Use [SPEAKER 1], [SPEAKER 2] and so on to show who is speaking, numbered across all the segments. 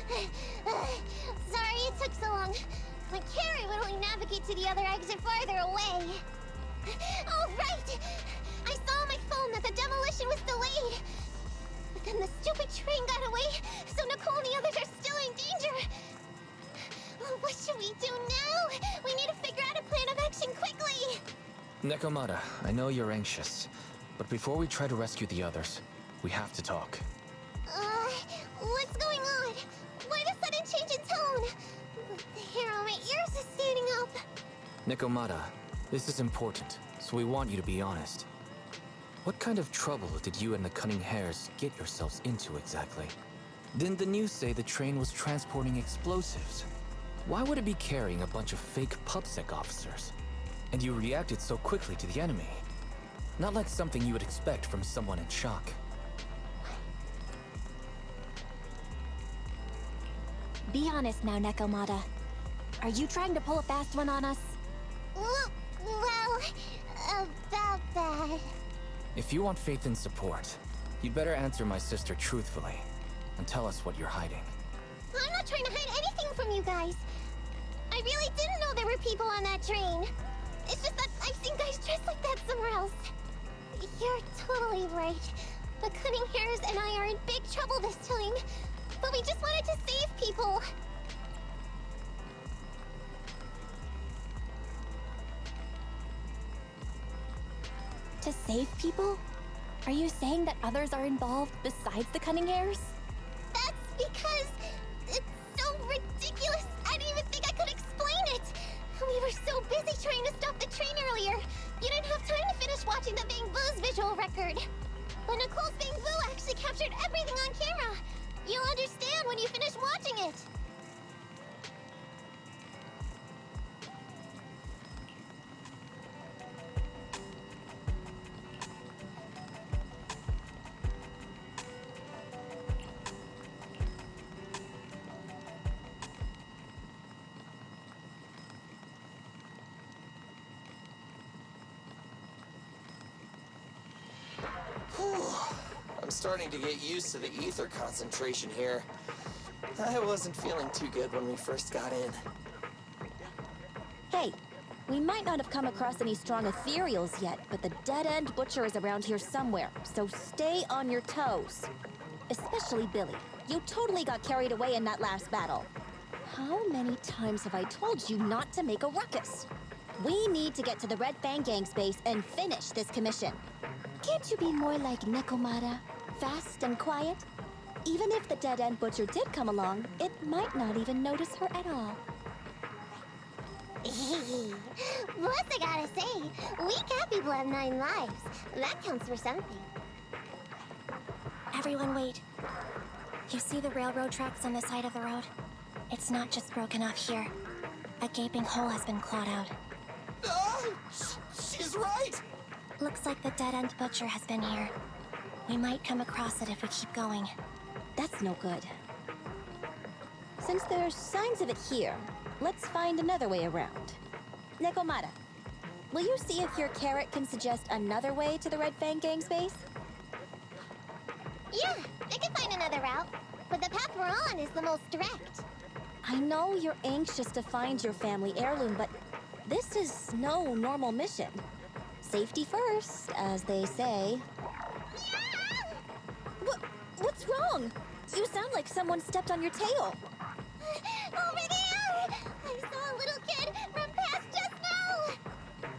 [SPEAKER 1] Sorry it took so long. My carry would only navigate to the other exit farther away. Oh, right! I saw on my phone that the demolition was delayed. But then the stupid train got away, so Nicole and the others are still in danger. What should we do now? We need to figure out a plan of action quickly.
[SPEAKER 2] Nekomata, I know you're anxious, but before we try to rescue the others, we have to talk.
[SPEAKER 1] What's going on? Why the sudden change in tone? The hair on my ears is standing up.
[SPEAKER 2] Nekomata, this is important, so we want you to be honest. What kind of trouble did you and the Cunning Hares get yourselves into exactly? Didn't the news say the train was transporting explosives? Why would it be carrying a bunch of fake PubSec officers? And you reacted so quickly to the enemy. Not like something you would expect from someone in shock.
[SPEAKER 3] Be honest now, Nekomata. Are you trying to pull a fast one on us?
[SPEAKER 1] Well, about that.
[SPEAKER 2] If you want faith and support, you better answer my sister truthfully and tell us what you're hiding.
[SPEAKER 1] I'm not trying to hide anything from you guys. I really didn't know there were people on that train. It's just that I've seen guys dressed like that somewhere else. You're totally right. The Cunning Hares and I are in big trouble this time. But we just wanted to save people.
[SPEAKER 3] To save people? Are you saying that others are involved besides the Cunning Hares?
[SPEAKER 1] That's because it's so ridiculous. I didn't even think I could explain it. We were so busy trying to stop the train earlier. You didn't have time to finish watching the Bang Boo's visual record. But Nicole's Bang Boo actually captured everything on camera. You'll understand when you finish watching it.
[SPEAKER 4] I'm starting to get used to the ether concentration here. I wasn't feeling too good when we first got in.
[SPEAKER 3] Hey, we might not have come across any strong ethereals yet, but the dead-end butcher is around here somewhere, so stay on your toes. Especially Billy. You totally got carried away in that last battle. How many times have I told you not to make a ruckus? We need to get to the Red Fang Gang's base and finish this commission. Can't you be more like Nekomata? Fast and quiet? Even if the dead-end butcher did come along, it might not even notice her at all.
[SPEAKER 1] Plus, I gotta say, we cat people have 9 lives. That counts for something.
[SPEAKER 5] Everyone wait. You see the railroad tracks on the side of the road? It's not just broken off here. A gaping hole has been clawed out.
[SPEAKER 4] She's right!
[SPEAKER 5] Looks like the dead-end butcher has been here. We might come across it if we keep going.
[SPEAKER 3] That's no good. Since there's signs of it here, let's find another way around. Nekomata, will you see if your carrot can suggest another way to the Red Fang Gang's base?
[SPEAKER 1] Yeah, I can find another route. But the path we're on is the most direct.
[SPEAKER 3] I know you're anxious to find your family heirloom, but this is no normal mission. Safety first, as they say. What's wrong? You sound like someone stepped on your tail.
[SPEAKER 1] Over there! I saw a little kid run past just now!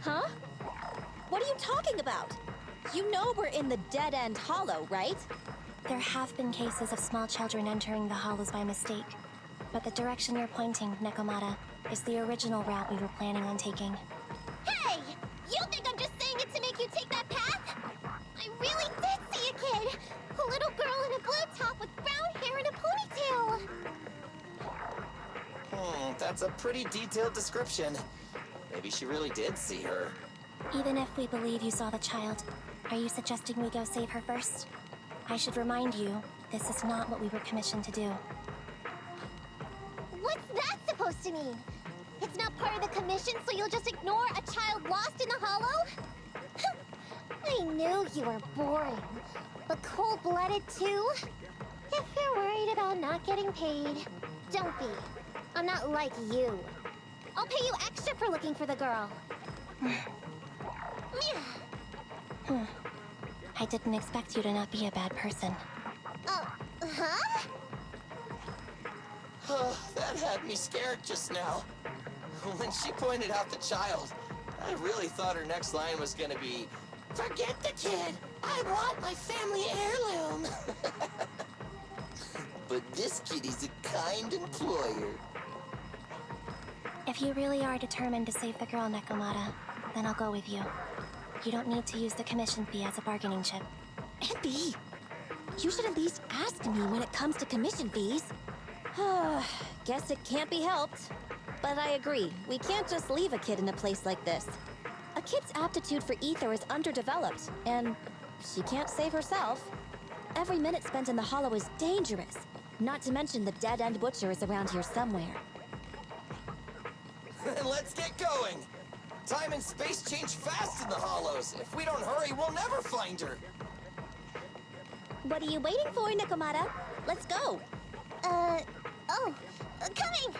[SPEAKER 3] Huh? What are you talking about? You know we're in the dead-end hollow, right?
[SPEAKER 5] There have been cases of small children entering the hollows by mistake. But the direction you're pointing, Nekomata, is the original route we were planning on taking.
[SPEAKER 1] Hey! You think I'm just saying it to make you take that path? I really did see a kid! A little girl in a blue top with brown hair and a ponytail!
[SPEAKER 4] That's a pretty detailed description. Maybe she really did see her.
[SPEAKER 5] Even if we believe you saw the child, are you suggesting we go save her first? I should remind you, this is not what we were commissioned to do.
[SPEAKER 1] What's that supposed to mean? It's not part of the commission, so you'll just ignore a child lost in the hollow? I knew you were boring. But cold-blooded too? If you're worried about not getting paid, don't be. I'm not like you. I'll pay you extra for looking for the girl.
[SPEAKER 5] I didn't expect you to not be a bad person.
[SPEAKER 1] Huh?
[SPEAKER 4] That had me scared just now. When she pointed out the child, I really thought her next line was gonna be, "Forget the kid! I want my family heirloom!" But this kitty's a kind employer.
[SPEAKER 5] If you really are determined to save the girl, Nekomata, then I'll go with you. You don't need to use the commission fee as a bargaining chip.
[SPEAKER 3] Abby, you should at least ask me when it comes to commission fees. Guess it can't be helped. But I agree, we can't just leave a kid in a place like this. A kid's aptitude for ether is underdeveloped, and she can't save herself. Every minute spent in the hollow is dangerous. Not to mention the dead-end butcher is around here somewhere.
[SPEAKER 4] Then let's get going! Time and space change fast in the hollows. If we don't hurry, we'll never find her.
[SPEAKER 3] What are you waiting for, Nekomata? Let's go!
[SPEAKER 1] Coming!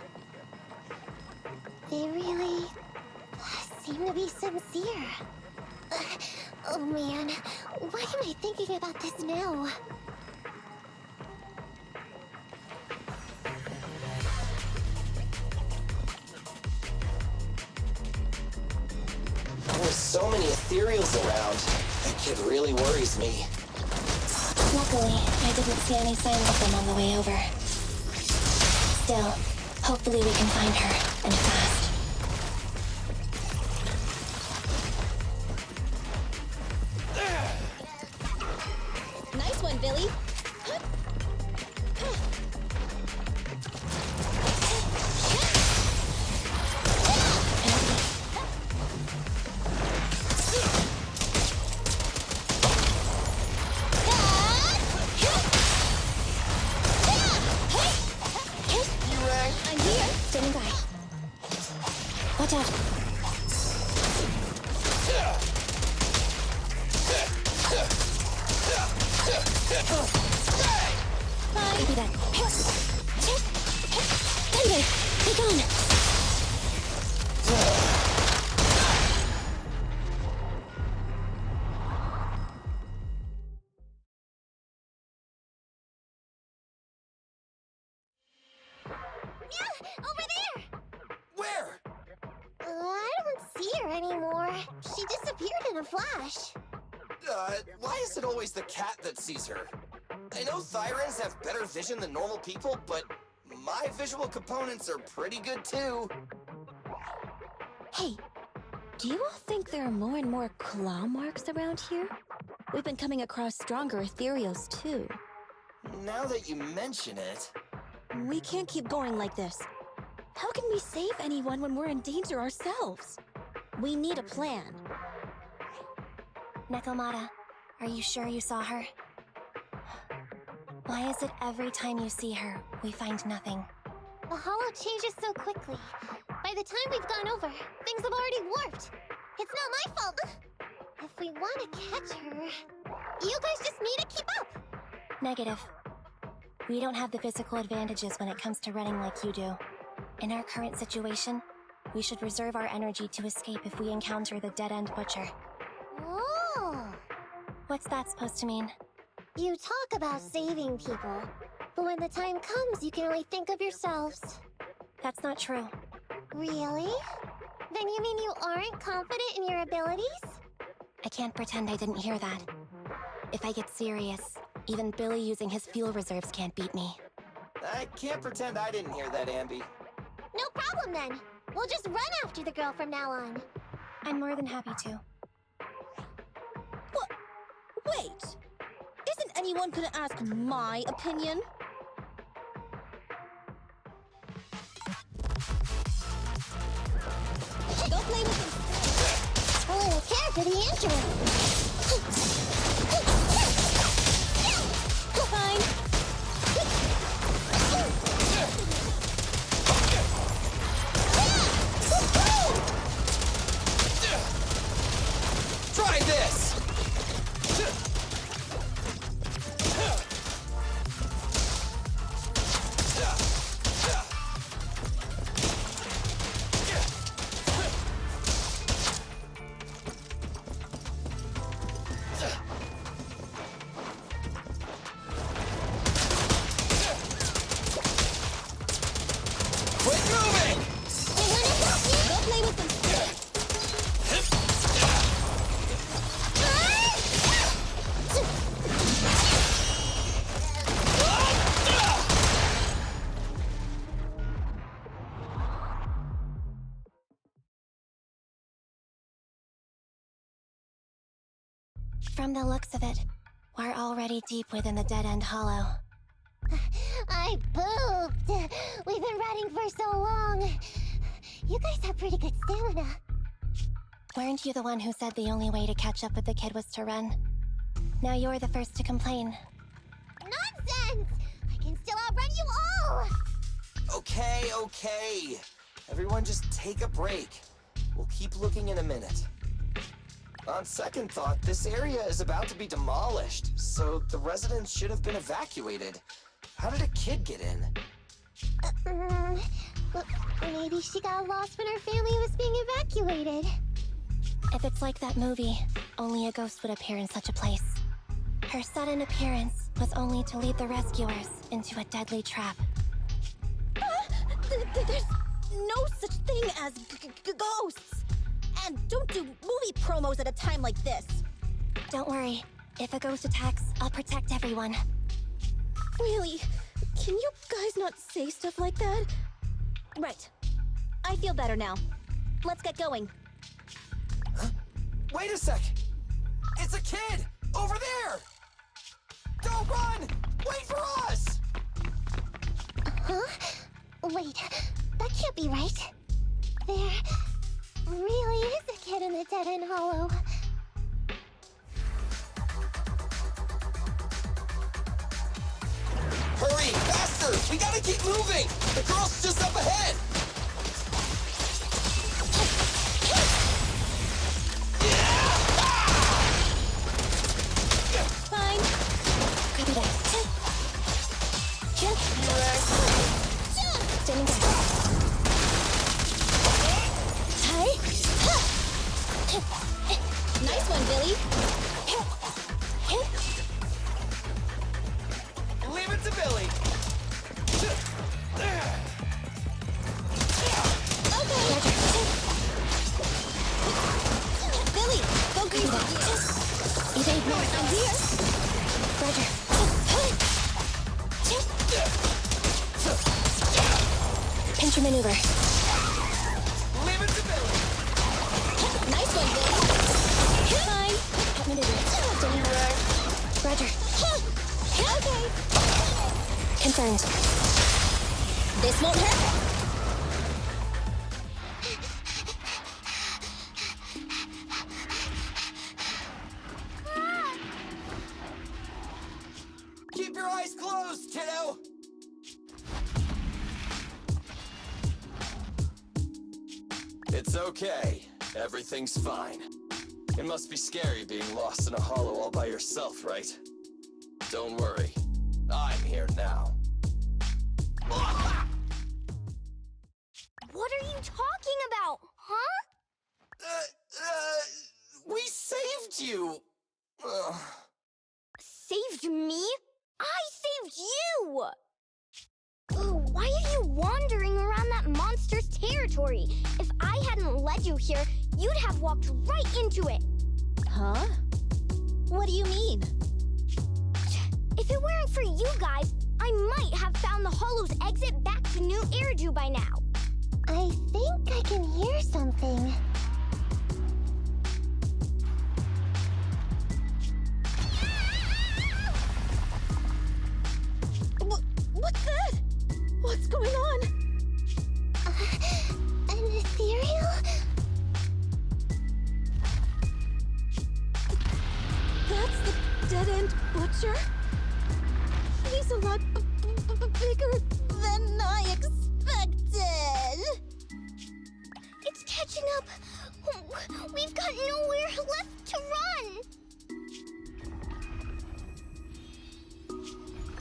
[SPEAKER 1] They really seem to be sincere. Oh man, why am I thinking about this now?
[SPEAKER 4] There's so many ethereals around. That kid really worries me.
[SPEAKER 5] Luckily, I didn't see any signs of them on the way over. Still, hopefully we can find her, and fast.
[SPEAKER 3] Nice one, Billy.
[SPEAKER 5] I'm here. Standing by. Watch out. Copy that. Thunder! Be gone!
[SPEAKER 1] Yeah, over there!
[SPEAKER 4] Where?
[SPEAKER 1] I don't see her anymore. She disappeared in a flash.
[SPEAKER 4] Why is it always the cat that sees her? I know Thyrans have better vision than normal people, but my visual components are pretty good too.
[SPEAKER 3] Hey, do you all think there are more and more claw marks around here? We've been coming across stronger ethereals too.
[SPEAKER 4] Now that you mention it...
[SPEAKER 3] We can't keep going like this. How can we save anyone when we're in danger ourselves? We need a plan.
[SPEAKER 5] Nekomata, are you sure you saw her? Why is it every time you see her, we find nothing?
[SPEAKER 1] The hollow changes so quickly. By the time we've gone over, things have already warped. It's not my fault. If we want to catch her, you guys just need to keep up.
[SPEAKER 5] Negative. We don't have the physical advantages when it comes to running like you do. In our current situation, we should reserve our energy to escape if we encounter the dead-end butcher.
[SPEAKER 1] Oh.
[SPEAKER 5] What's that supposed to mean?
[SPEAKER 1] You talk about saving people, but when the time comes, you can only think of yourselves.
[SPEAKER 5] That's not true.
[SPEAKER 1] Really? Then you mean you aren't confident in your abilities?
[SPEAKER 5] I can't pretend I didn't hear that. If I get serious, even Billy using his fuel reserves can't beat me.
[SPEAKER 4] I can't pretend I didn't hear that, Ambi.
[SPEAKER 1] No problem then. We'll just run after the girl from now on.
[SPEAKER 5] I'm more than happy to.
[SPEAKER 3] What? Wait! Isn't anyone gonna ask my opinion? Go play with him.
[SPEAKER 1] A little care for the intro.
[SPEAKER 3] Fine.
[SPEAKER 4] Try this!
[SPEAKER 5] From the looks of it, we're already deep within the dead-end hollow.
[SPEAKER 1] I pooped. We've been running for so long. You guys have pretty good stamina.
[SPEAKER 5] Weren't you the one who said the only way to catch up with the kid was to run? Now you're the first to complain.
[SPEAKER 1] Nonsense! I can still outrun you all!
[SPEAKER 4] Okay. Everyone just take a break. We'll keep looking in a minute. On second thought, this area is about to be demolished, so the residents should have been evacuated. How did a kid get in?
[SPEAKER 1] Well, maybe she got lost when her family was being evacuated.
[SPEAKER 5] If it's like that movie, only a ghost would appear in such a place. Her sudden appearance was only to lead the rescuers into a deadly trap.
[SPEAKER 3] There's no such thing as ghosts! And don't do movie promos at a time like this!
[SPEAKER 5] Don't worry. If a ghost attacks, I'll protect everyone.
[SPEAKER 3] Really? Can you guys not say stuff like that? Right. I feel better now. Let's get going.
[SPEAKER 4] Wait a sec! It's a kid! Over there! Don't run! Wait for us!
[SPEAKER 1] Huh? Wait, that can't be right. There really is a kid in the dead-end hollow.
[SPEAKER 4] Hurry! Faster! We gotta keep moving! The girl's just up ahead!
[SPEAKER 3] Fine.
[SPEAKER 5] Copy that. Standing by.
[SPEAKER 3] Hi. Nice one, Billy.
[SPEAKER 4] Leave it to Billy!
[SPEAKER 3] Billy, go crazy.
[SPEAKER 5] Evade me.
[SPEAKER 3] I'm here.
[SPEAKER 5] Roger. Pincher maneuver.
[SPEAKER 4] Leave it to Billy!
[SPEAKER 3] Nice one, Billy. Fine.
[SPEAKER 5] Help maneuver. Standing by. Roger.
[SPEAKER 3] Okay.
[SPEAKER 5] Confirmed.
[SPEAKER 3] This won't hurt.
[SPEAKER 4] Keep your eyes closed, kiddo! It's okay. Everything's fine. It must be scary being lost in a hollow all by yourself, right? Don't worry. I'm here now.
[SPEAKER 1] What are you talking about, huh?
[SPEAKER 4] We saved you!
[SPEAKER 1] Saved me? I saved you! Oh, why are you wandering around that monster's territory? If I hadn't led you here, you'd have walked right into it.
[SPEAKER 3] Huh? What do you mean?
[SPEAKER 1] If it weren't for you guys, I might have found the Hollow's exit back to New Eridu by now. I think I can hear something.
[SPEAKER 3] What's that? What's going on?
[SPEAKER 1] An ethereal?
[SPEAKER 3] That's the dead-end butcher? He's a lot bigger than I expected.
[SPEAKER 1] It's catching up. We've got nowhere left to run.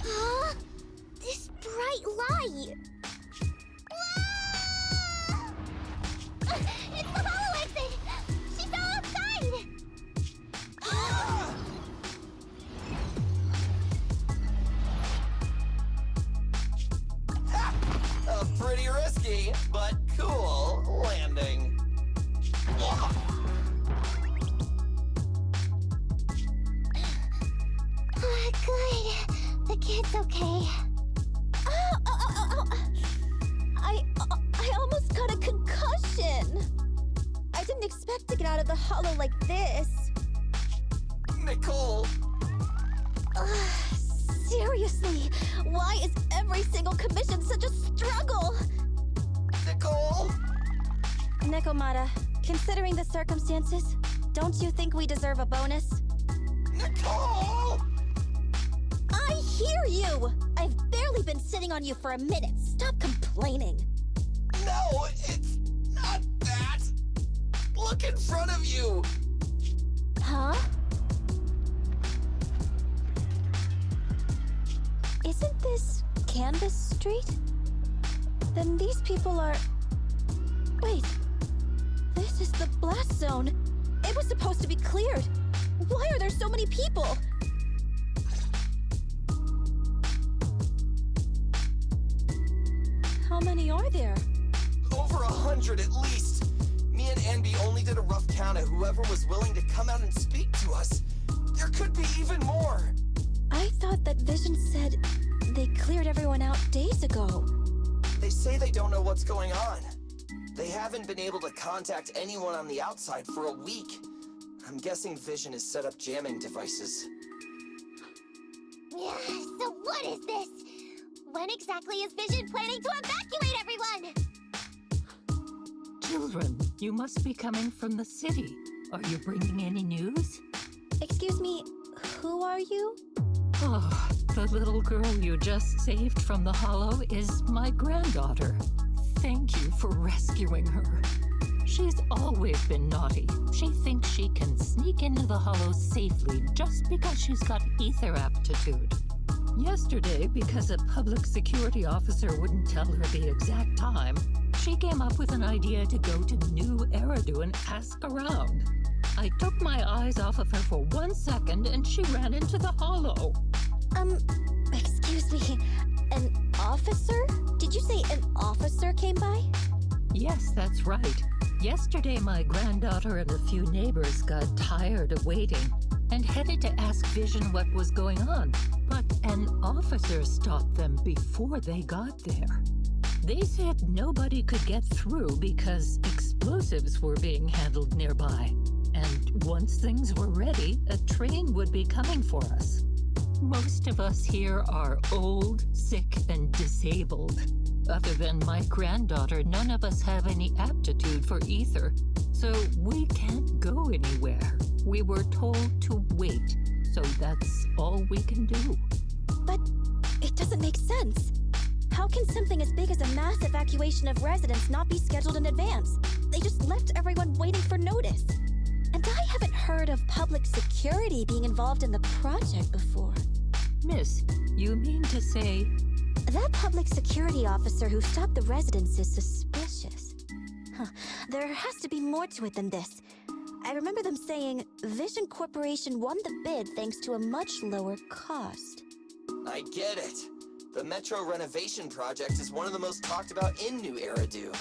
[SPEAKER 1] Huh? This bright light. Ah! It's the hollow exit. She fell outside.
[SPEAKER 4] Pretty risky, but cool landing.
[SPEAKER 1] Good. The kid's okay.
[SPEAKER 3] I almost got a concussion. I didn't expect to get out of the hollow like this.
[SPEAKER 4] Nicole!
[SPEAKER 3] Seriously, why is every single commission such a struggle?
[SPEAKER 4] Nicole!
[SPEAKER 3] Nekomata, considering the circumstances, don't you think we deserve a bonus?
[SPEAKER 4] Nicole!
[SPEAKER 3] I hear you! I've barely been sitting on you for a minute. Stop complaining.
[SPEAKER 4] No, it's not that! Look in front of you!
[SPEAKER 3] Huh? Isn't this Canvas Street? Then these people are... Wait. This is the blast zone. It was supposed to be cleared. Why are there so many people? How many are there?
[SPEAKER 4] Over 100 at least. Me and Anby only did a rough count of whoever was willing to come out and speak to us. There could be even more.
[SPEAKER 3] I thought that Vision said they cleared everyone out days ago.
[SPEAKER 4] They say they don't know what's going on. They haven't been able to contact anyone on the outside for a week. I'm guessing Vision has set up jamming devices.
[SPEAKER 1] Yeah, so what is this? When exactly is Vision planning to evacuate everyone?
[SPEAKER 6] Children, you must be coming from the city. Are you bringing any news?
[SPEAKER 3] Excuse me, who are you?
[SPEAKER 6] Oh, the little girl you just saved from the Hollow is my granddaughter. Thank you for rescuing her. She's always been naughty. She thinks she can sneak into the Hollow safely just because she's got ether aptitude. Yesterday, because a public security officer wouldn't tell her the exact time, she came up with an idea to go to New Eridu and ask around. I took my eyes off of her for 1 second and she ran into the Hollow.
[SPEAKER 3] Excuse me, an officer? Did you say an officer came by?
[SPEAKER 6] Yes, that's right. Yesterday, my granddaughter and a few neighbors got tired of waiting and headed to ask Vision what was going on, but an officer stopped them before they got there. They said nobody could get through because explosives were being handled nearby, and once things were ready, a train would be coming for us. Most of us here are old, sick, and disabled. Other than my granddaughter, none of us have any aptitude for ether, so we can't go anywhere. We were told to wait, so that's all we can do.
[SPEAKER 3] But it doesn't make sense. How can something as big as a mass evacuation of residents not be scheduled in advance? They just left everyone waiting for notice. And I haven't heard of public security being involved in the project before.
[SPEAKER 6] Miss, you mean to say...
[SPEAKER 3] That public security officer who stopped the residents is suspicious. There has to be more to it than this. I remember them saying Vision Corporation won the bid thanks to a much lower cost.
[SPEAKER 4] I get it. The Metro renovation project is one of the most talked about in New Eridu.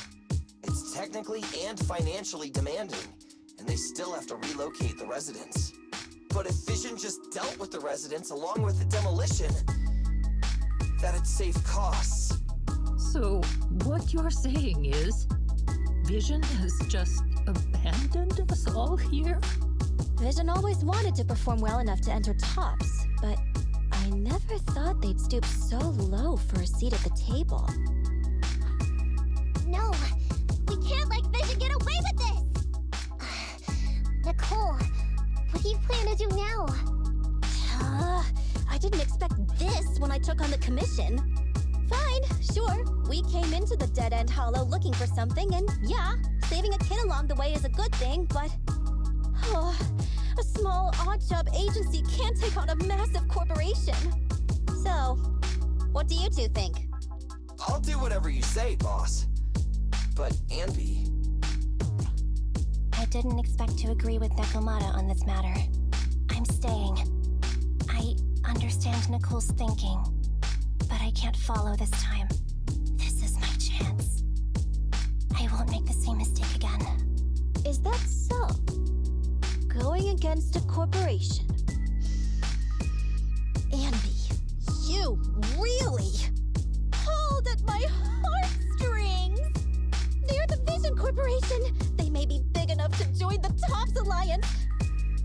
[SPEAKER 4] It's technically and financially demanding, and they still have to relocate the residents. But if Vision just dealt with the residents along with the demolition, that'd save costs.
[SPEAKER 6] So, what you're saying is, Vision has just abandoned us all here?
[SPEAKER 3] Vision always wanted to perform well enough to enter tops, but I never thought they'd stoop so low for a seat at the table.
[SPEAKER 1] No, we can't let Vision get away with this! Nicole, what do you plan to do now?
[SPEAKER 3] I didn't expect this when I took on the commission. Fine, sure. We came into the dead-end hollow looking for something, and yeah, saving a kid along the way is a good thing, but... a small, odd-job agency can't take on a massive corporation. So, what do you two think?
[SPEAKER 4] I'll do whatever you say, boss. But Anby...
[SPEAKER 5] I didn't expect to agree with Nekomata on this matter. I'm staying. I understand Nicole's thinking, but I can't follow this time. This is my chance. I won't make the same mistake again.
[SPEAKER 3] Is that so? Going against a corporation? Anby, you really pulled at my heartstrings! They're the Vision Corporation! They may be big enough to join the TOPS Alliance!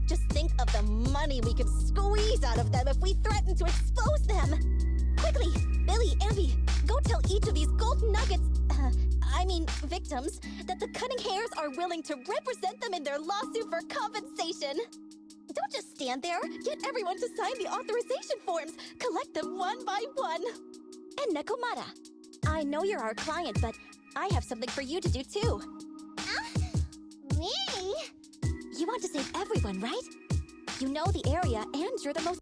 [SPEAKER 3] Just think of the money we could squeeze out of them if we threaten to expose them! Quickly! Billy, Abby, go tell each of these gold nuggets, victims, that the Cunning Hares are willing to represent them in their lawsuit for compensation! Don't just stand there! Get everyone to sign the authorization forms! Collect them one by one! And Nekomata, I know you're our client, but I have something for you to do too.
[SPEAKER 1] Me?
[SPEAKER 3] You want to save everyone, right? You know the area, and you're the most...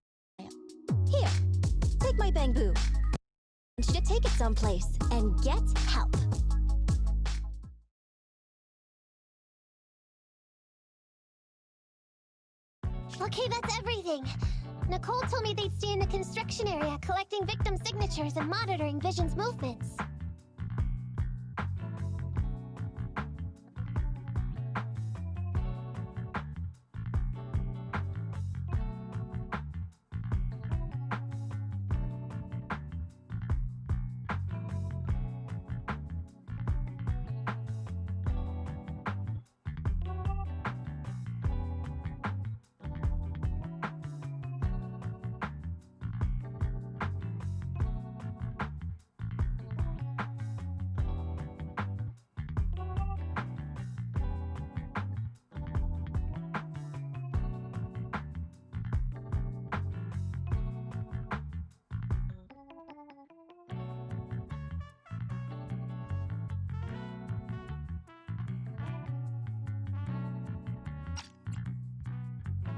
[SPEAKER 3] Here, take my bamboo. I want you to take it someplace and get help.
[SPEAKER 1] Okay, that's everything. Nicole told me they'd stay in the construction area, collecting victim signatures and monitoring Vision's movements.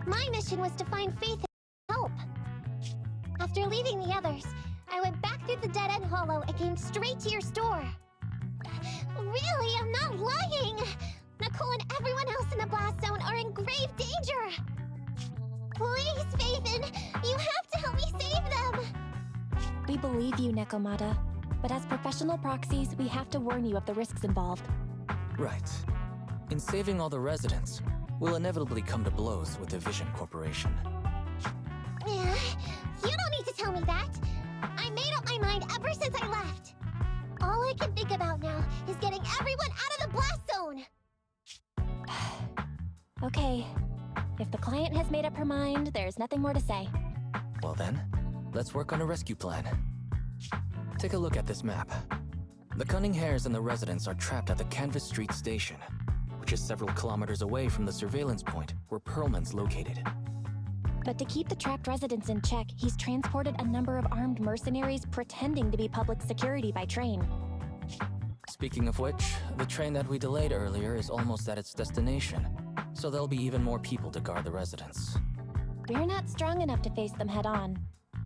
[SPEAKER 1] My mission was to find Faith and help. After leaving the others, I went back through the dead-end hollow and came straight to your store. Really, I'm not lying! Nicole and everyone else in the blast zone are in grave danger! Please, Faithin, you have to help me save them!
[SPEAKER 5] We believe you, Nekomata. But as professional proxies, we have to warn you of the risks involved.
[SPEAKER 2] Right. In saving all the residents, we'll inevitably come to blows with the Vision Corporation.
[SPEAKER 1] Yeah, you don't need to tell me that. I made up my mind ever since I left. All I can think about now is getting everyone out of the blast zone!
[SPEAKER 5] Okay. If the client has made up her mind, there's nothing more to say.
[SPEAKER 2] Well then, let's work on a rescue plan. Take a look at this map. The Cunning Hares and the residents are trapped at the Canvas Street station, which is several kilometers away from the surveillance point where Perlman's located.
[SPEAKER 5] But to keep the trapped residents in check, he's transported a number of armed mercenaries pretending to be public security by train.
[SPEAKER 2] Speaking of which, the train that we delayed earlier is almost at its destination, so there'll be even more people to guard the residents.
[SPEAKER 5] We're not strong enough to face them head-on,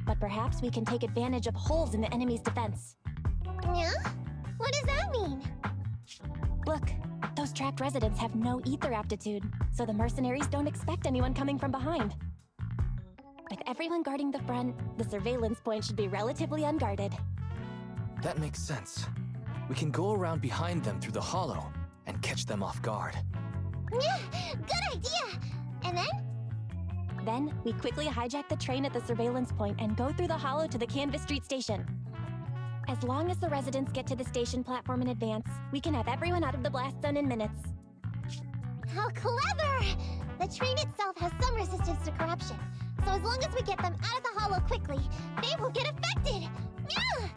[SPEAKER 5] but perhaps we can take advantage of holes in the enemy's defense.
[SPEAKER 1] Yeah? What does that mean?
[SPEAKER 5] Look, those trapped residents have no ether aptitude, so the mercenaries don't expect anyone coming from behind. With everyone guarding the front, the surveillance point should be relatively unguarded.
[SPEAKER 2] That makes sense. We can go around behind them through the hollow and catch them off guard.
[SPEAKER 1] Yeah, good idea! And then?
[SPEAKER 5] Then, we quickly hijack the train at the surveillance point and go through the hollow to the Canvas Street station. As long as the residents get to the station platform in advance, we can have everyone out of the blast zone in minutes.
[SPEAKER 1] How clever! The train itself has some resistance to corruption, so as long as we get them out of the hollow quickly, they won't get affected! Yeah!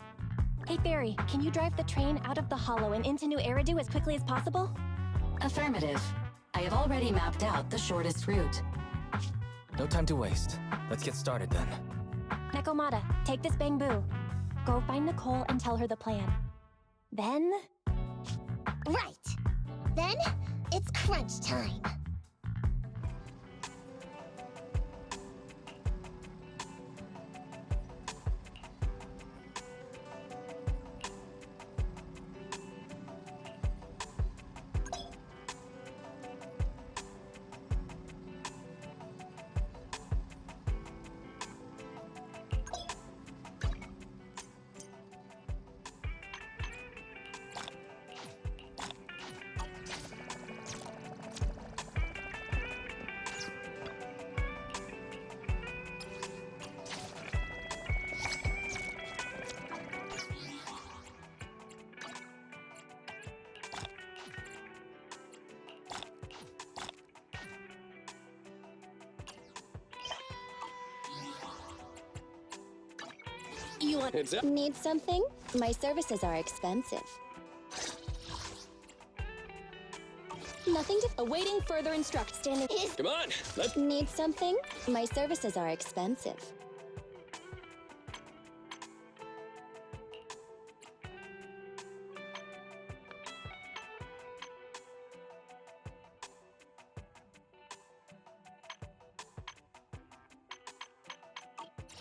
[SPEAKER 5] Hey Fairy, can you drive the train out of the hollow and into New Eridu as quickly as possible?
[SPEAKER 7] Affirmative. I have already mapped out the shortest route.
[SPEAKER 2] No time to waste. Let's get started then.
[SPEAKER 5] Nekomata, take this bamboo. Go find Nicole and tell her the plan. Then...
[SPEAKER 1] Right! Then, it's crunch time!
[SPEAKER 3] want... Need something? My services are expensive. Nothing to... Awaiting further instructions. Standing...
[SPEAKER 8] Come on, let's...
[SPEAKER 3] Need something? My services are expensive.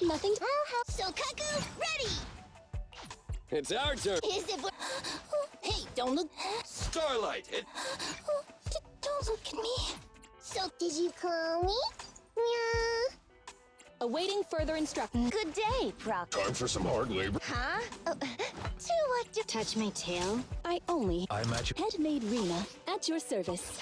[SPEAKER 3] Nothing to...
[SPEAKER 1] Sokaku, ready!
[SPEAKER 8] It's our turn.
[SPEAKER 1] Is it... Hey, don't look...
[SPEAKER 8] Starlight,
[SPEAKER 1] Don't look at me. So, did you call me? Yeah.
[SPEAKER 3] Awaiting further instructions.
[SPEAKER 1] Good day, Proc.
[SPEAKER 8] Time for some hard labor.
[SPEAKER 1] Huh? To what do... Touch my tail?
[SPEAKER 3] I only...
[SPEAKER 2] I'm at your...
[SPEAKER 3] Head-made Rena, at your service.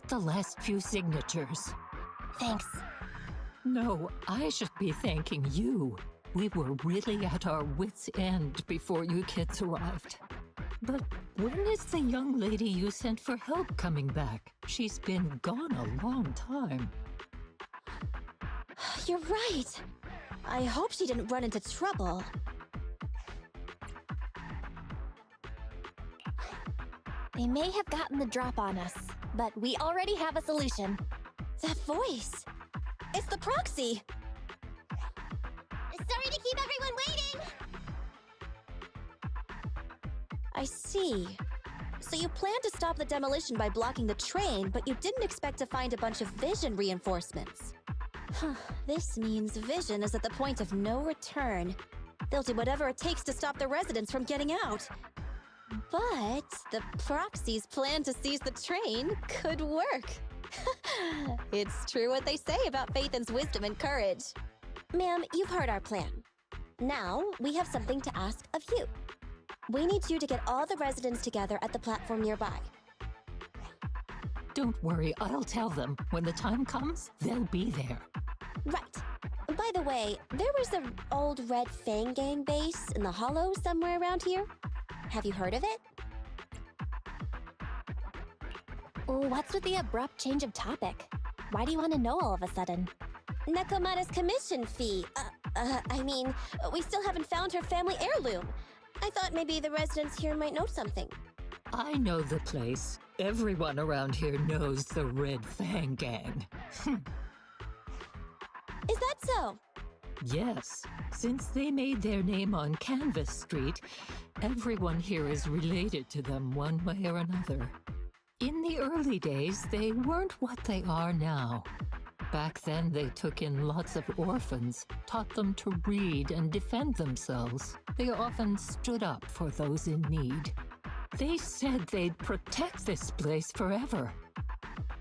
[SPEAKER 6] The last few signatures.
[SPEAKER 5] Thanks.
[SPEAKER 6] No, I should be thanking you. We were really at our wits' end before you kids arrived. But when is the young lady you sent for help coming back? She's been gone a long time.
[SPEAKER 3] You're right. I hope she didn't run into trouble.
[SPEAKER 5] They may have gotten the drop on us, but we already have a solution.
[SPEAKER 3] That voice. It's the proxy.
[SPEAKER 1] Sorry to keep everyone waiting!
[SPEAKER 3] I see. So you planned to stop the demolition by blocking the train, but you didn't expect to find a bunch of vision reinforcements. This means Vision is at the point of no return. They'll do whatever it takes to stop the residents from getting out. But the proxy's plan to seize the train could work. It's true what they say about Phaethon's wisdom and courage. Ma'am, you've heard our plan. Now, we have something to ask of you. We need you to get all the residents together at the platform nearby.
[SPEAKER 6] Don't worry, I'll tell them. When the time comes, they'll be there.
[SPEAKER 3] Right. By the way, there was an old Red Fang Gang base in the Hollow somewhere around here. Have you heard of it?
[SPEAKER 5] What's with the abrupt change of topic? Why do you want to know all of a sudden?
[SPEAKER 3] Nekomata's commission fee. I mean, we still haven't found her family heirloom. I thought maybe the residents here might know something.
[SPEAKER 6] I know the place. Everyone around here knows the Red Fang Gang.
[SPEAKER 3] Is that so?
[SPEAKER 6] Yes, since they made their name on Canvas Street, everyone here is related to them one way or another. In the early days, they weren't what they are now. Back then, they took in lots of orphans, taught them to read and defend themselves. They often stood up for those in need. They said they'd protect this place forever.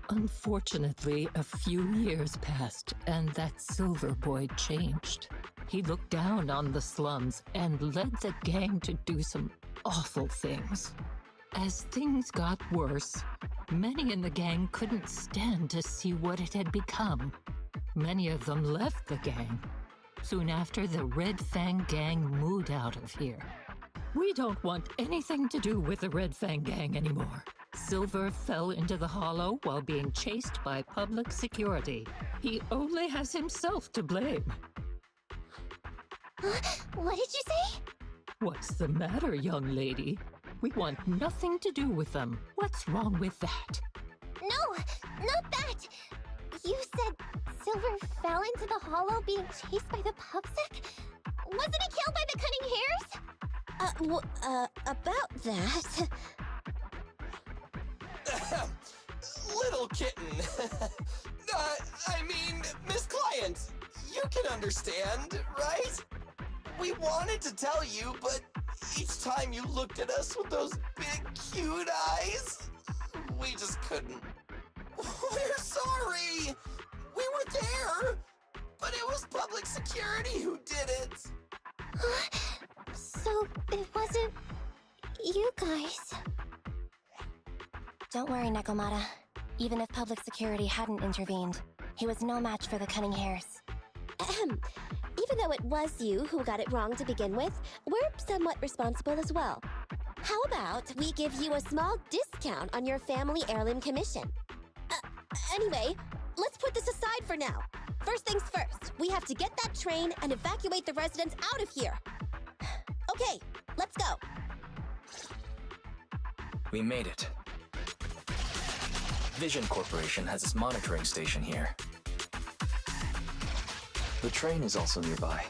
[SPEAKER 6] Unfortunately, a few years passed, and that Silver Boy changed. He looked down on the slums and led the gang to do some awful things. As things got worse, many in the gang couldn't stand to see what it had become. Many of them left the gang. Soon after, the Red Fang Gang moved out of here. We don't want anything to do with the Red Fang Gang anymore. Silver fell into the Hollow while being chased by public security. He only has himself to blame.
[SPEAKER 1] What did you say?
[SPEAKER 6] What's the matter, young lady? We want nothing to do with them. What's wrong with that?
[SPEAKER 1] No, not that! You said Silver fell into the Hollow being chased by the pubsec? Wasn't he killed by the Cunning Hares?
[SPEAKER 3] About that...
[SPEAKER 4] Little kitten. I mean, Miss Client, you can understand, right? We wanted to tell you, but each time you looked at us with those big, cute eyes, we just couldn't. We're sorry. We were there! But it was public security who did it!
[SPEAKER 1] So, it wasn't... you guys.
[SPEAKER 5] Don't worry, Nekomata. Even if public security hadn't intervened, he was no match for the Cunning Hares.
[SPEAKER 3] Ahem. Even though it was you who got it wrong to begin with, we're somewhat responsible as well. How about we give you a small discount on your family heirloom commission? Anyway, let's put this aside for now. First things first, we have to get that train and evacuate the residents out of here. Okay, let's go.
[SPEAKER 2] We made it. Vision Corporation has its monitoring station here. The train is also nearby.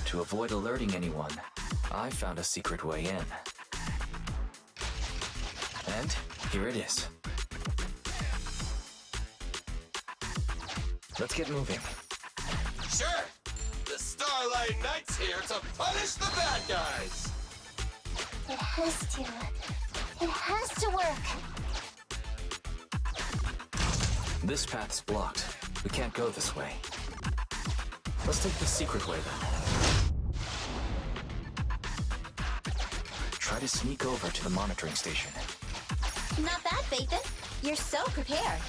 [SPEAKER 2] To avoid alerting anyone, I found a secret way in. And here it is. Let's get moving.
[SPEAKER 4] Sure! The Starlight Knight's here to punish the bad guys!
[SPEAKER 1] It has to. It has to work.
[SPEAKER 2] This path's blocked. We can't go this way. Let's take the secret way then. Try to sneak over to the monitoring station.
[SPEAKER 3] Not bad, Phaethon. You're so prepared.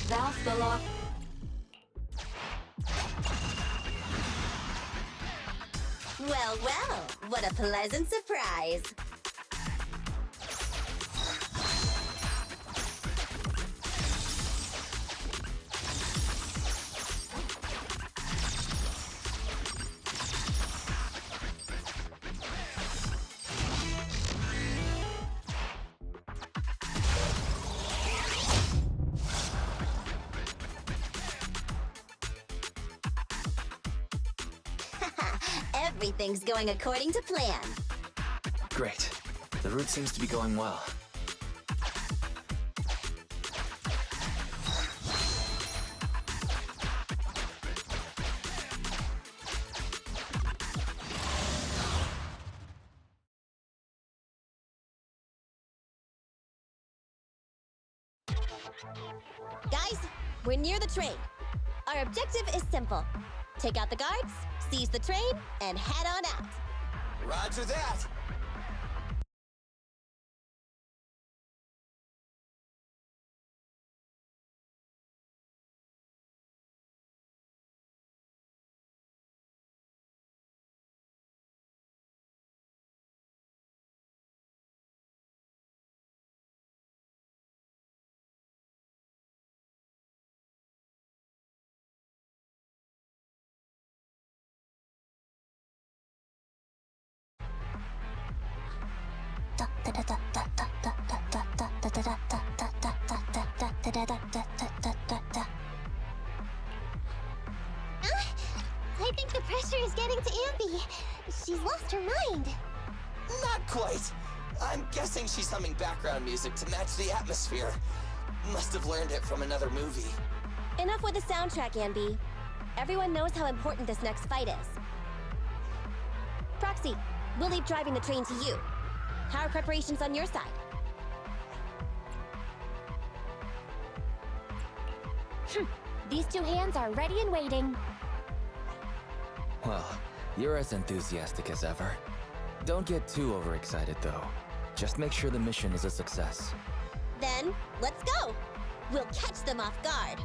[SPEAKER 7] Valve below.
[SPEAKER 3] Well, well, what a pleasant surprise. Everything's going according to plan.
[SPEAKER 2] Great. The route seems to be going well.
[SPEAKER 3] Guys, we're near the train. Our objective is simple. Take out the guards, seize the train, and head on out.
[SPEAKER 4] Roger that!
[SPEAKER 1] I think the pressure is getting to Ambi. She's lost her mind.
[SPEAKER 4] Not quite. I'm guessing she's humming background music to match the atmosphere. Must have learned it from another movie.
[SPEAKER 3] Enough with the soundtrack, Ambi. Everyone knows how important this next fight is. Proxy, we'll leave driving the train to you. How are preparations on your side?
[SPEAKER 5] These two hands are ready and waiting.
[SPEAKER 2] Well, you're as enthusiastic as ever. Don't get too overexcited, though. Just make sure the mission is a success.
[SPEAKER 3] Then, let's go! We'll catch them off guard.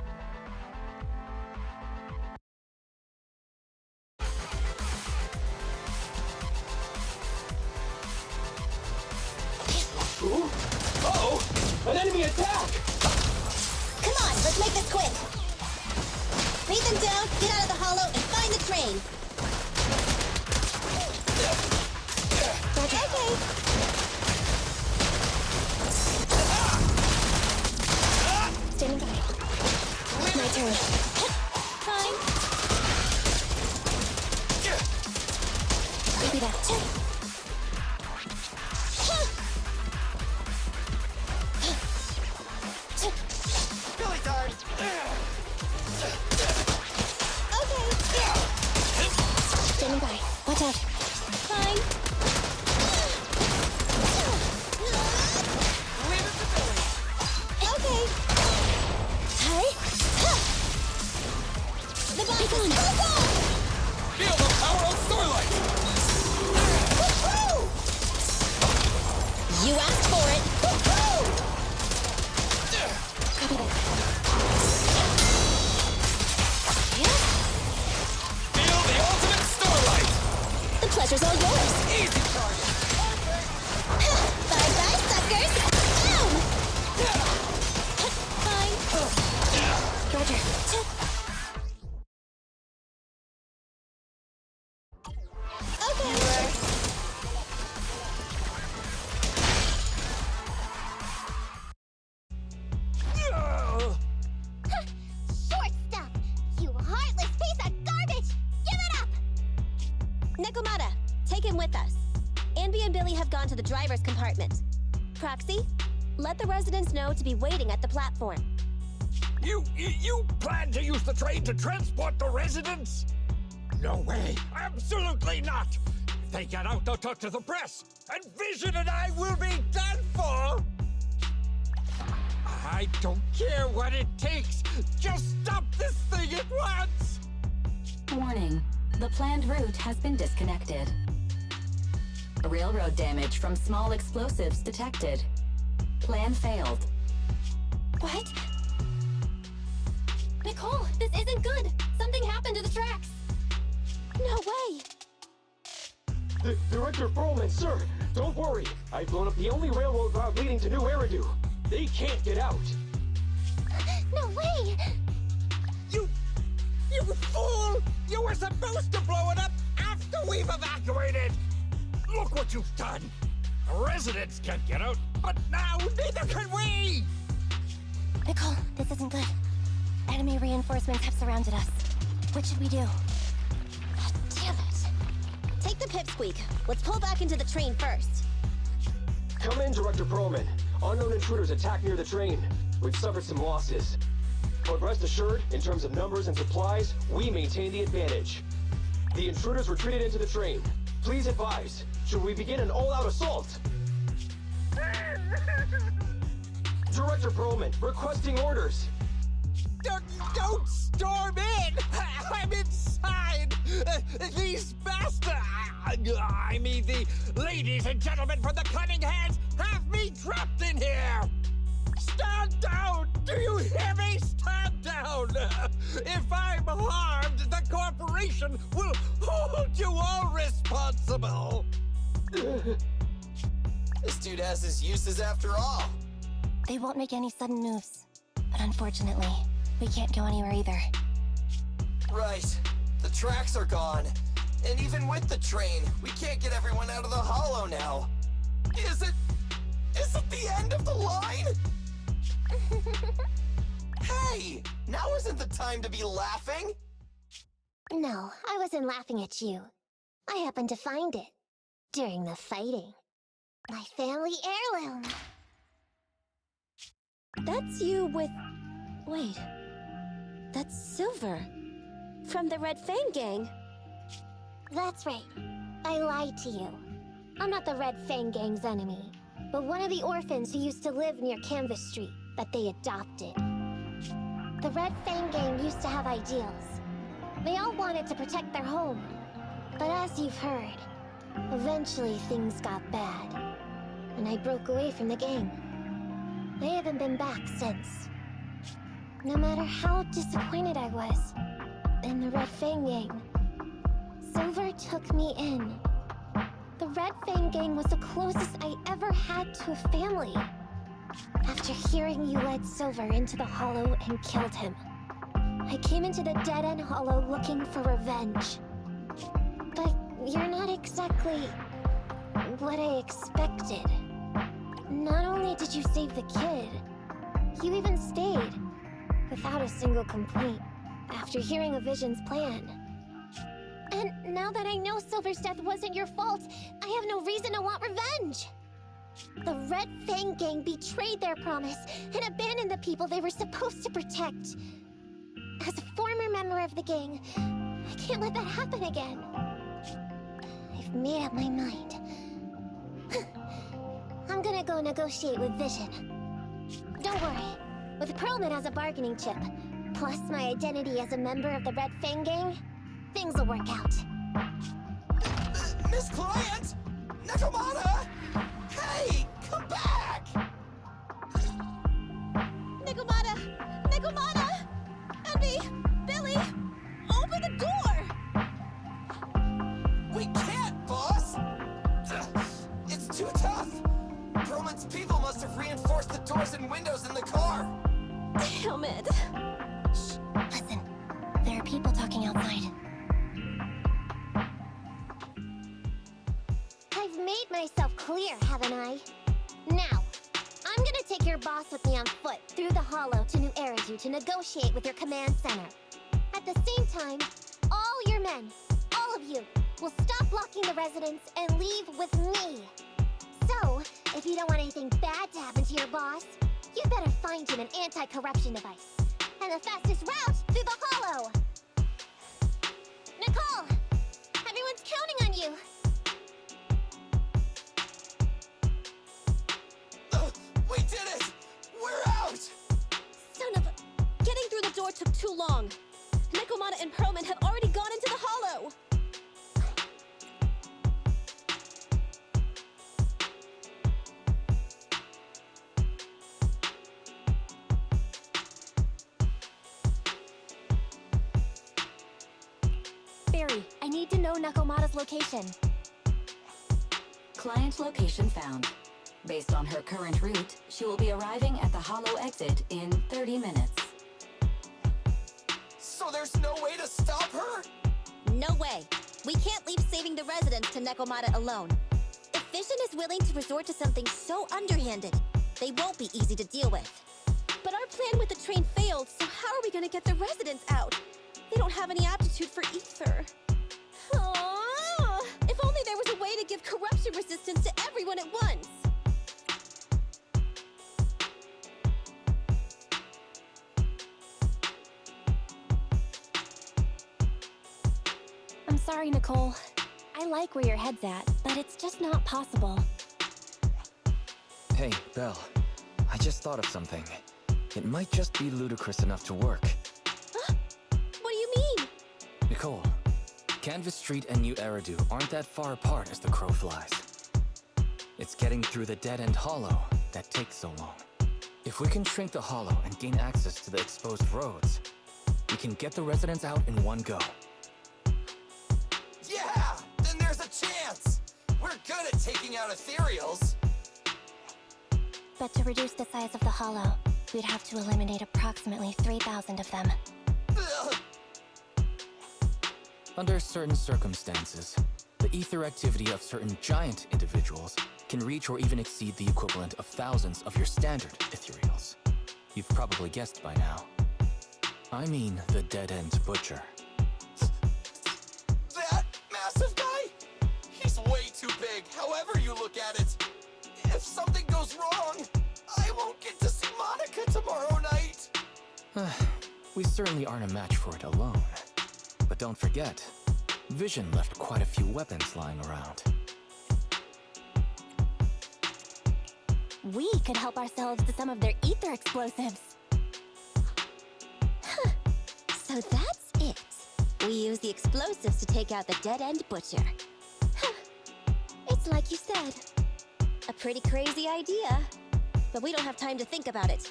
[SPEAKER 8] Uh-oh! An enemy attack!
[SPEAKER 3] Come on, let's make this quick! Beat them down, get out of the hollow, and find the train! Okay.
[SPEAKER 5] Standing by. My turn.
[SPEAKER 3] Fine.
[SPEAKER 5] Maybe that.
[SPEAKER 4] Billy Dart!
[SPEAKER 3] Okay.
[SPEAKER 5] Standing by. Watch out.
[SPEAKER 3] Fine. with us. Anby and Billy have gone to the driver's compartment. Proxy, let the residents know to be waiting at the platform.
[SPEAKER 9] You plan to use the train to transport the residents? No way! Absolutely not! If they get out, they'll talk to the press, and Vision and I will be done for! I don't care what it takes! Just stop this thing at once!
[SPEAKER 7] Warning. The planned route has been disconnected. Railroad damage from small explosives detected. Plan failed.
[SPEAKER 5] What? Nicole, this isn't good! Something happened to the tracks!
[SPEAKER 3] No way!
[SPEAKER 8] Director Perlman, sir, don't worry. I've blown up the only railroad route leading to New Eridu. They can't get out.
[SPEAKER 1] No way!
[SPEAKER 9] You fool! You were supposed to blow it up after we've evacuated! Look what you've done! The residents can't get out, but now neither can we!
[SPEAKER 5] Nicole, this isn't good. Enemy reinforcements have surrounded us. What should we do?
[SPEAKER 3] Damn it! Take the pipsqueak. Let's pull back into the train first.
[SPEAKER 8] Come in, Director Perlman. Unknown intruders attacked near the train. We've suffered some losses. But rest assured, in terms of numbers and supplies, we maintain the advantage. The intruders retreated into the train. Please advise, should we begin an all-out assault? Director Perlman, requesting orders.
[SPEAKER 9] Don't storm in! I'm inside! These bastards! I mean, the ladies and gentlemen from the Cunning Hands have me trapped in here! Stand down! Do you hear me? Stand down! If I'm harmed, the corporation will hold you all responsible!
[SPEAKER 4] This dude has his uses after all.
[SPEAKER 5] They won't make any sudden moves. But unfortunately, we can't go anywhere either.
[SPEAKER 4] Right. The tracks are gone. And even with the train, we can't get everyone out of the hollow now. Is it the end of the line? Hey! Now isn't the time to be laughing!
[SPEAKER 1] No, I wasn't laughing at you. I happened to find it. During the fighting. My family heirloom.
[SPEAKER 3] That's you with... Wait. That's Silver. From the Red Fang Gang.
[SPEAKER 1] That's right. I lied to you. I'm not the Red Fang Gang's enemy, but one of the orphans who used to live near Canvas Street that they adopted. The Red Fang Gang used to have ideals. They all wanted to protect their home. But as you've heard, eventually things got bad. And I broke away from the gang. I haven't been back since. No matter how disappointed I was in the Red Fang Gang, Silver took me in. The Red Fang Gang was the closest I ever had to a family. After hearing you led Silver into the Hollow and killed him, I came into the dead-end Hollow looking for revenge. But you're not exactly what I expected. Not only did you save the kid, you even stayed, without a single complaint, after hearing a Vision's plan. And now that I know Silver's death wasn't your fault, I have no reason to want revenge! The Red Fang Gang betrayed their promise and abandoned the people they were supposed to protect. As a former member of the gang, I can't let that happen again. I've made up my mind. I'm gonna go negotiate with Vision. Don't worry. With Perlman as a bargaining chip, plus my identity as a member of the Red Fang Gang, things will work out.
[SPEAKER 4] Miss Client! Nakamata! Hey! Come back!
[SPEAKER 3] Nikomata! Nikomata! Enby! Billy! Open the door!
[SPEAKER 4] We can't, boss! It's too tough! Perlman's people must have reinforced the doors and windows in the car!
[SPEAKER 3] Damn it!
[SPEAKER 5] Shh, listen. There are people talking outside.
[SPEAKER 1] I've made myself clear, haven't I? Now, I'm gonna take your boss with me on foot through the Hollow to New Eridu to negotiate with your command center. At the same time, all your men, all of you, will stop blocking the residents and leave with me. So, if you don't want anything bad to happen to your boss, you better find him an anti-corruption device. And the fastest route through the hollow! Nicole! Everyone's counting on you!
[SPEAKER 4] We did it! We're out!
[SPEAKER 3] Son of a... Getting through the door took too long. Nekomata and Perlman have already gone into the hollow! Barry, I need to know Nekomata's location.
[SPEAKER 7] Client location found. Based on her current route, she will be arriving at the hollow exit in 30 minutes.
[SPEAKER 4] So there's no way to stop her?
[SPEAKER 3] No way. We can't leave saving the residents to Nekomata alone. If Vision is willing to resort to something so underhanded, they won't be easy to deal with. But our plan with the train failed, so how are we gonna get the residents out? They don't have any aptitude for ether. Aww. If only there was a way to give corruption resistance to everyone at once.
[SPEAKER 5] I'm sorry, Nicole. I like where your head's at, but it's just not possible.
[SPEAKER 2] Hey, Belle. I just thought of something. It might just be ludicrous enough to work.
[SPEAKER 3] Huh? What do you mean?
[SPEAKER 2] Nicole, Canvas Street and New Eridu aren't that far apart as the crow flies. It's getting through the dead-end hollow that takes so long. If we can shrink the hollow and gain access to the exposed roads, we can get the residents out in one go.
[SPEAKER 4] Yeah! Then there's a chance! We're good at taking out ethereals!
[SPEAKER 5] But to reduce the size of the hollow, we'd have to eliminate approximately 3,000 of them.
[SPEAKER 4] Ugh.
[SPEAKER 2] Under certain circumstances, the ether activity of certain giant individuals can reach or even exceed the equivalent of thousands of your standard ethereals. You've probably guessed by now. I mean the dead-end butcher.
[SPEAKER 4] That massive guy? He's way too big, however you look at it. If something goes wrong, I won't get to see Monica tomorrow night.
[SPEAKER 2] We certainly aren't a match for it alone. But don't forget, Vision left quite a few weapons lying around.
[SPEAKER 5] We could help ourselves to some of their ether explosives.
[SPEAKER 3] Huh. So that's it. We use the explosives to take out the dead-end butcher. Huh. It's like you said. A pretty crazy idea. But we don't have time to think about it.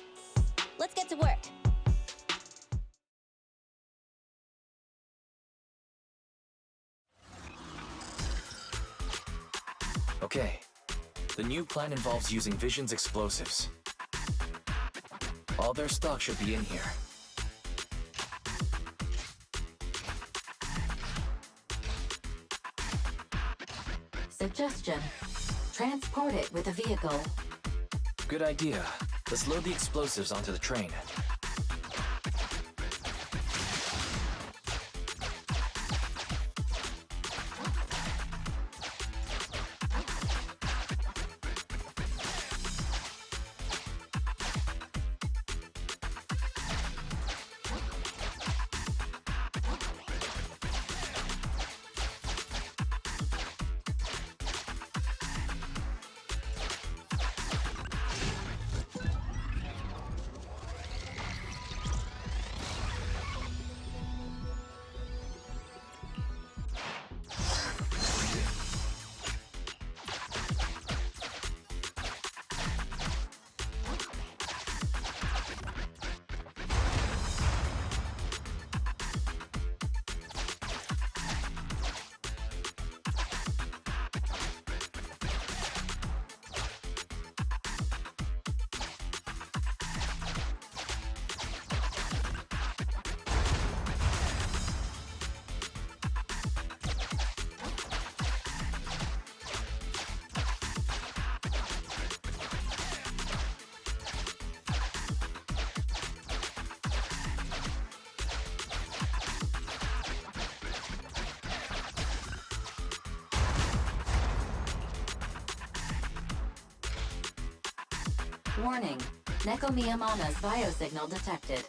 [SPEAKER 3] Let's get to work.
[SPEAKER 2] Okay. The new plan involves using Vision's explosives. All their stock should be in here.
[SPEAKER 7] Suggestion. Transport it with a vehicle.
[SPEAKER 2] Good idea. Let's load the explosives onto the train.
[SPEAKER 7] Warning. Neko Miyamana's biosignal detected.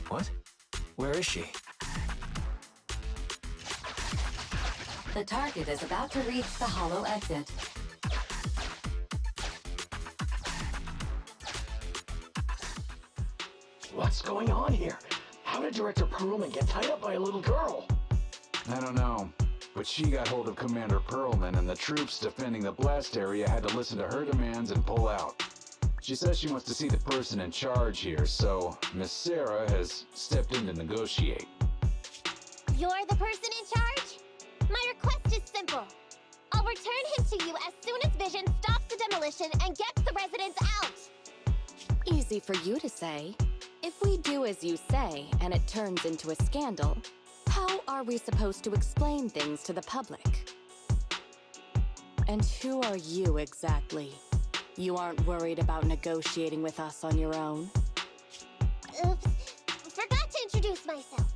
[SPEAKER 2] What? Where is she?
[SPEAKER 7] The target is about to reach the hollow exit.
[SPEAKER 8] What's going on here? How did Director Perlman get tied up by a little girl?
[SPEAKER 10] I don't know, but she got hold of Commander Perlman, and the troops defending the blast area had to listen to her demands and pull out. She says she wants to see the person in charge here, so Miss Sarah has stepped in to negotiate.
[SPEAKER 1] You're the person in charge? My request is simple. I'll return him to you as soon as Vision stops the demolition and gets the residents out.
[SPEAKER 11] Easy for you to say. If we do as you say, and it turns into a scandal, how are we supposed to explain things to the public? And who are you exactly? You aren't worried about negotiating with us on your own?
[SPEAKER 1] Oops. Forgot to introduce myself.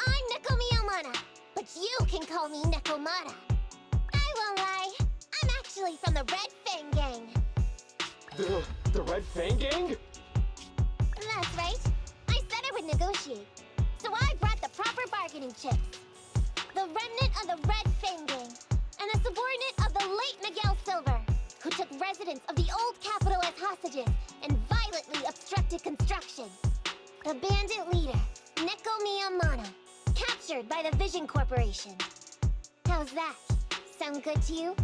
[SPEAKER 1] I'm Neko Miyamana, but you can call me Nekomata. I won't lie. I'm actually from the Red Fang Gang.
[SPEAKER 8] The Red Fang Gang?
[SPEAKER 1] That's right. I said I would negotiate. So I brought the proper bargaining chips. The remnant of the Red Fang Gang, and a subordinate of the late Miguel Silver, who took residents of the old capital as hostages and violently obstructed construction. The bandit leader, Neko Miyamana, captured by the Vision Corporation. How's that? Sound good to you?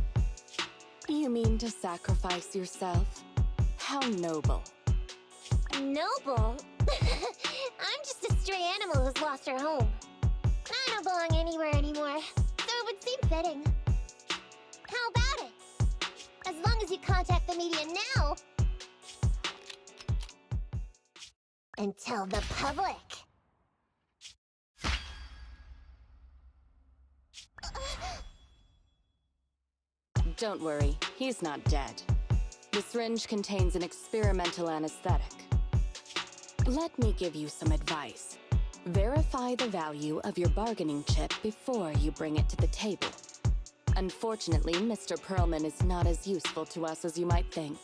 [SPEAKER 11] You mean to sacrifice yourself? How noble.
[SPEAKER 1] Noble? I'm just a stray animal who's lost her home. I don't belong anywhere anymore, so it would seem fitting. How about it? As long as you contact the media now and tell the public.
[SPEAKER 11] Don't worry, he's not dead. The syringe contains an experimental anesthetic. Let me give you some advice. Verify the value of your bargaining chip before you bring it to the table. Unfortunately, Mr. Perlman is not as useful to us as you might think.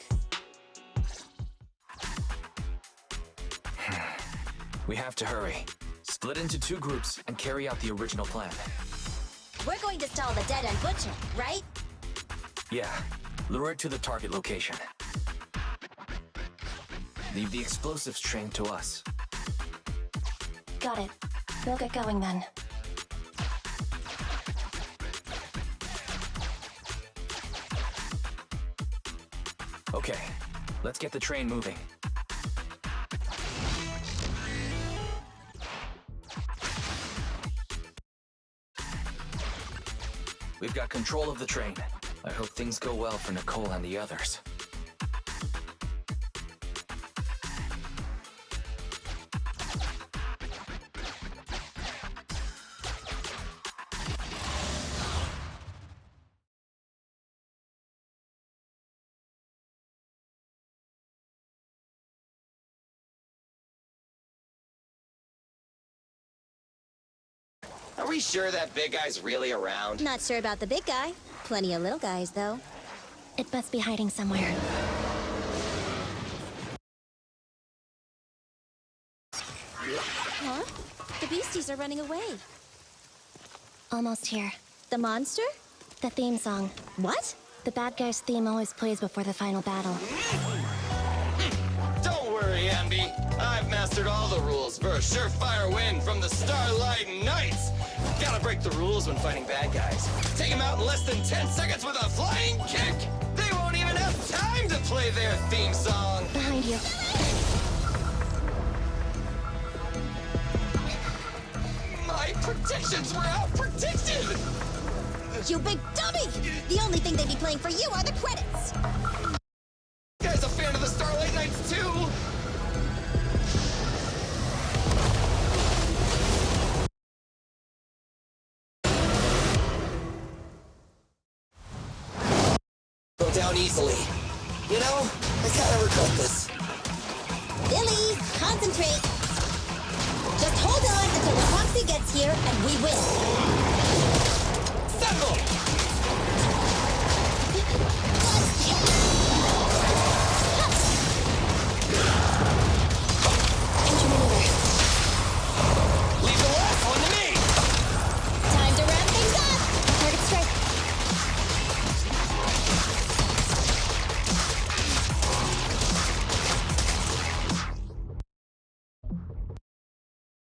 [SPEAKER 2] We have to hurry. Split into 2 groups and carry out the original plan.
[SPEAKER 3] We're going to stall the dead-end butcher, right?
[SPEAKER 2] Yeah, lure it to the target location. Leave the explosives train to us.
[SPEAKER 5] Got it. We'll get going then.
[SPEAKER 2] Okay, let's get the train moving. We've got control of the train. I hope things go well for Nicole and the others.
[SPEAKER 4] Are we sure that big guy's really around?
[SPEAKER 3] Not sure about the big guy. Plenty of little guys, though.
[SPEAKER 5] It must be hiding somewhere.
[SPEAKER 3] Huh? The beasties are running away.
[SPEAKER 5] Almost here.
[SPEAKER 3] The monster?
[SPEAKER 5] The theme song.
[SPEAKER 3] What?
[SPEAKER 5] The bad guy's theme always plays before the final battle.
[SPEAKER 4] Don't worry, Ambi. I've mastered all the rules for a surefire win from the Starlight Knights. Gotta break the rules when fighting bad guys. Take them out in less than 10 seconds with a flying kick. They won't even have time to play their theme song.
[SPEAKER 5] Behind you.
[SPEAKER 4] My predictions were out-predicted!
[SPEAKER 3] You big dummy! The only thing they'd be playing for you are the credits!
[SPEAKER 4] Guy's a fan of the Starlight Knights, too! Go down easily. You know, I kinda regret this.
[SPEAKER 3] Billy, concentrate! Just hold on until the Foxy gets here and we win.